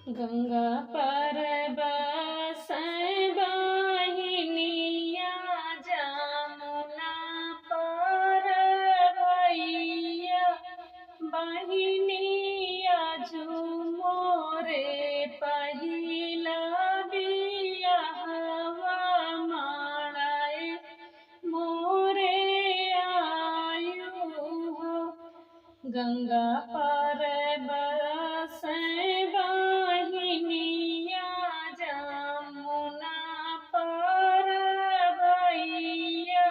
गंगा पर बसे बहिनिया, जमुना पर भैया। बहिनिया झूमो रे पहिला बियाहवा, माड़ाए मोरे आयु हो। गंगा पर बसे बहिनिया, जमुना पर भैया।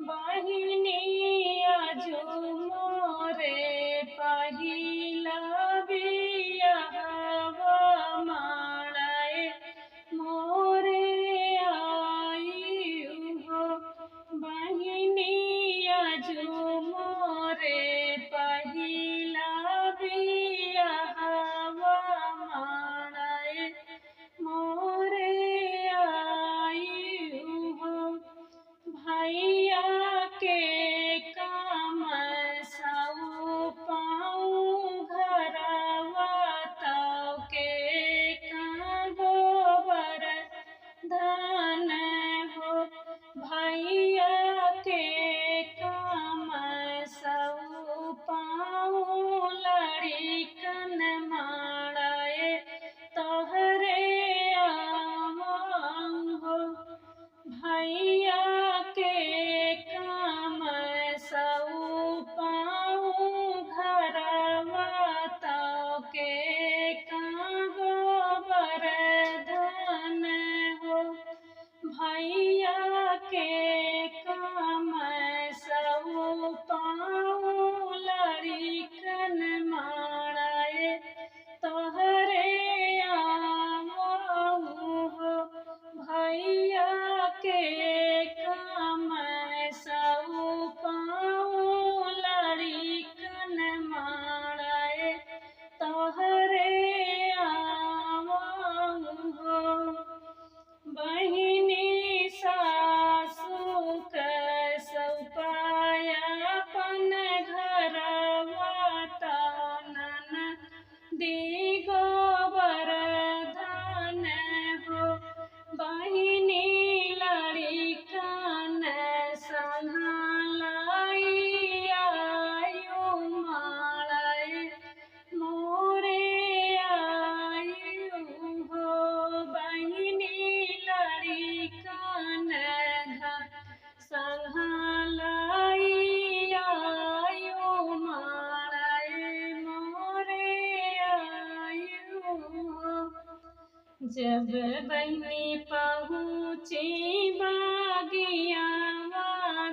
बहिनिया झूमो रे पहिला बियाहवा, माड़ाए मोरे आयु हो। बहिनिया झूमो रे पहिला बियाहवा, माड़ाए मोरे आयु हो। भैया के काम सऊ पाऊँ, घरवा तौ के गोबर धन हो। भैया के काम सऊ पाऊँ, लड़िकन माड़ाए तोहरे आवां हो। भैया के काम सऊ पाऊँ, घरवा तौ के गोबर धन हो। भैया के काम सऊ पाऊँ, लड़िकन माड़ाए तोहरे आवां हो। भैया के काम सऊ पाऊँ, लड़िकन माड़ाए तोहरे आवां हो। बहिनी सासु कसौ पाया, अपन घरवा तौ ननदी गोबर धन हो। बहिनी लड़िकन संभालाई आयु, माड़ाए मोरे आयु हो। बहिनी लड़िकन संभालाई आयु, माड़ाए मोरे आयु हो। जब बहिनी पहुँची बागियावा,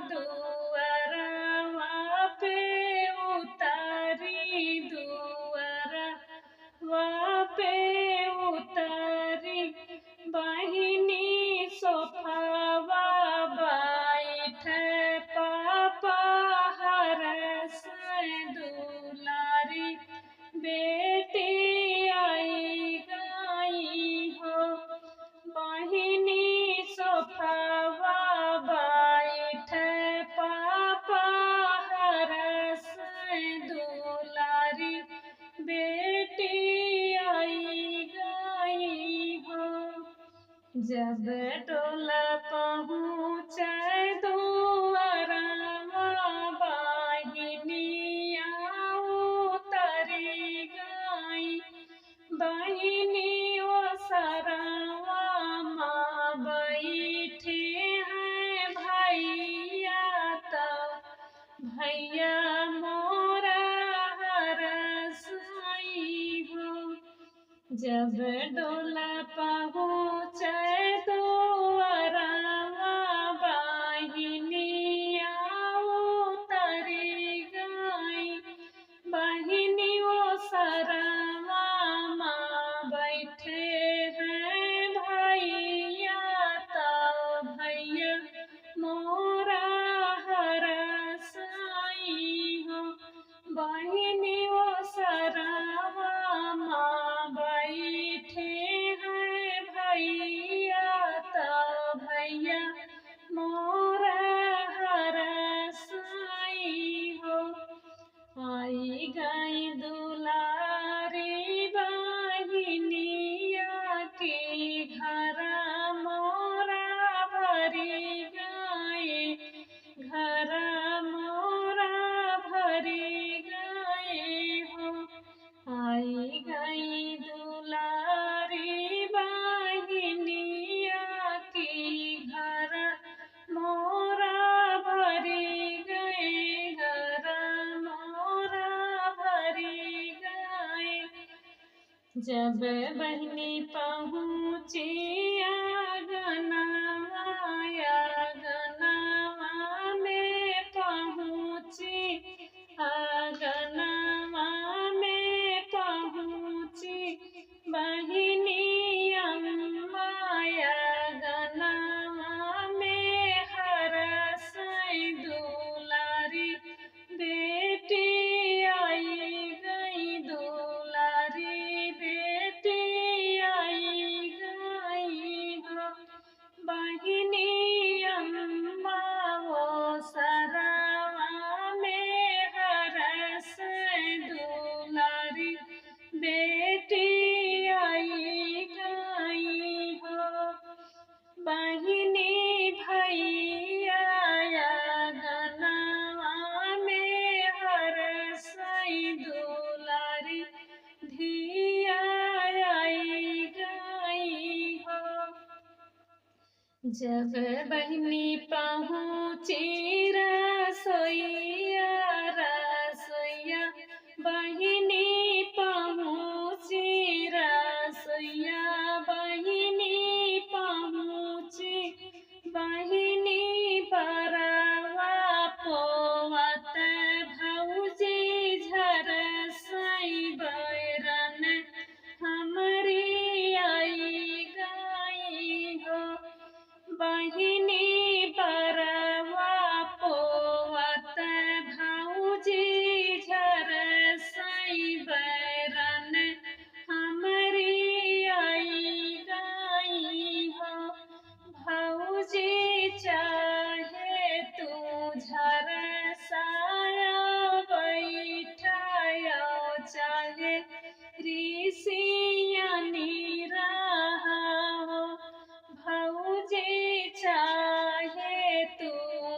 दुअरवा पे उतारी, दुअरवा पे उतारी। बहिनी सोफावा बैठ पापा हरस दुलारी, बेटी आई गई हो। बहिनी सोफावा बैठ पापा हरस दुलारी, बेटी आई गई हो। जब डोला पहुँचे दुअरवा, बहिनिया उतरी गई। बहिनी ओसरवा माँ बैठी हैं, भैया तौ भैया मोरा हरसाई हो। जब डोला पहुँचे दुअरवा, बहिनिया उतरी गई। बहिनी ओसरवा माँ बैठे हैं, भैया तौ भैया मोरा हरसाई हो। बहिनी ओसरवा माँ बैठे हैं, भैया जब बहनी पहुँची आंगनवा, आंगनवा में पहुँची, आंगनवा में पहुँची बहनी अम्मा, आंगनवा में हरसई दुलारी बेटी आई गई, दुलारी बेटी आई गई हो। बहिनी अम्मा वो सरवा में हरसई दुलारी बेटी आई गई हो। बहिनी भैया आंगनवा में हरसई दुलारी धिया आई गई हो। जब बहनी पहुँची रसोइया, रसोइया बहनी पहुँची रसोइया, बहनी पहुँची, बहनी बरवा पोवत भौजी झरसई बैरन हमरी आई गई हो। बहिनी बरवा पोवत भौजी झरसई बैरन हमरी आई गई हो। भौजी चाहे तू झरसाया बैठाया, चाहे ऋषियानी रहा हो। भौजी चाहे तू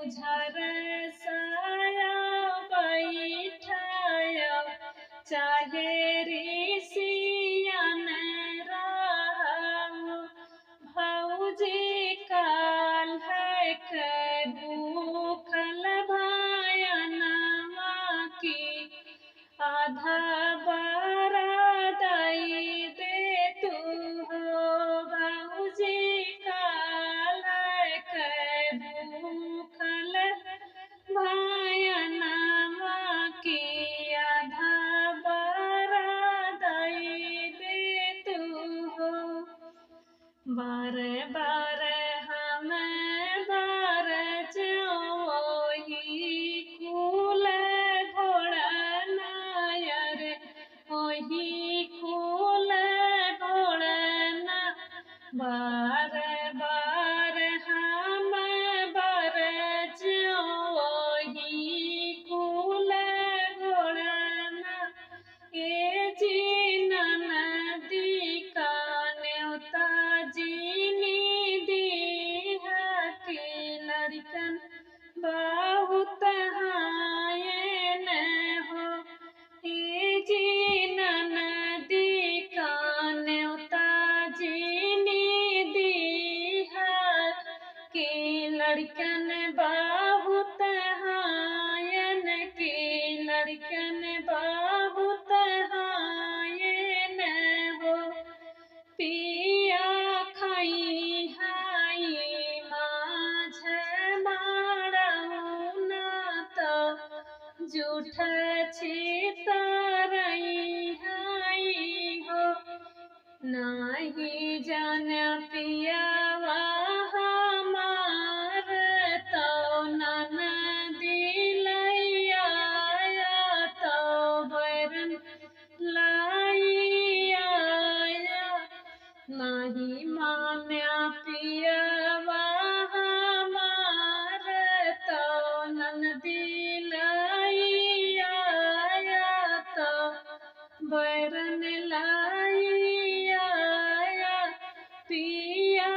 झरसाया बैठाया, चाहे ऋषियन रहा हो। भौजी काल है के भूखल भायनवा की, आधा बारा दई दे तू हो। भौजी काल है के भूखल भायनवा की, आधा बारा दई दे तू हो। बार बार हम बार जोही कुल घोड़ना रे, ओही कुल घोड़ना। बार बार हम बार जोही कुल घोड़ना। ए जी ननदी का न्योता जीनी दीहा के लड़कन बहुत हायन हो। ए जी ननदी का न्योता जीनी दीहा के लड़कन बहुत हायन, के लड़कन बहुत हायन हो। पिया खाई हाई माझ मारौना तो जूठ छितरई हाई हो। नाही जान पियावा हमार तो ननदी लैया, तो बैरन लाइया। नहीं मान्या पियावा हमार तो ननदी लैया, तो बैरन लाइया। पिया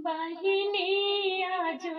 बहिनी आजू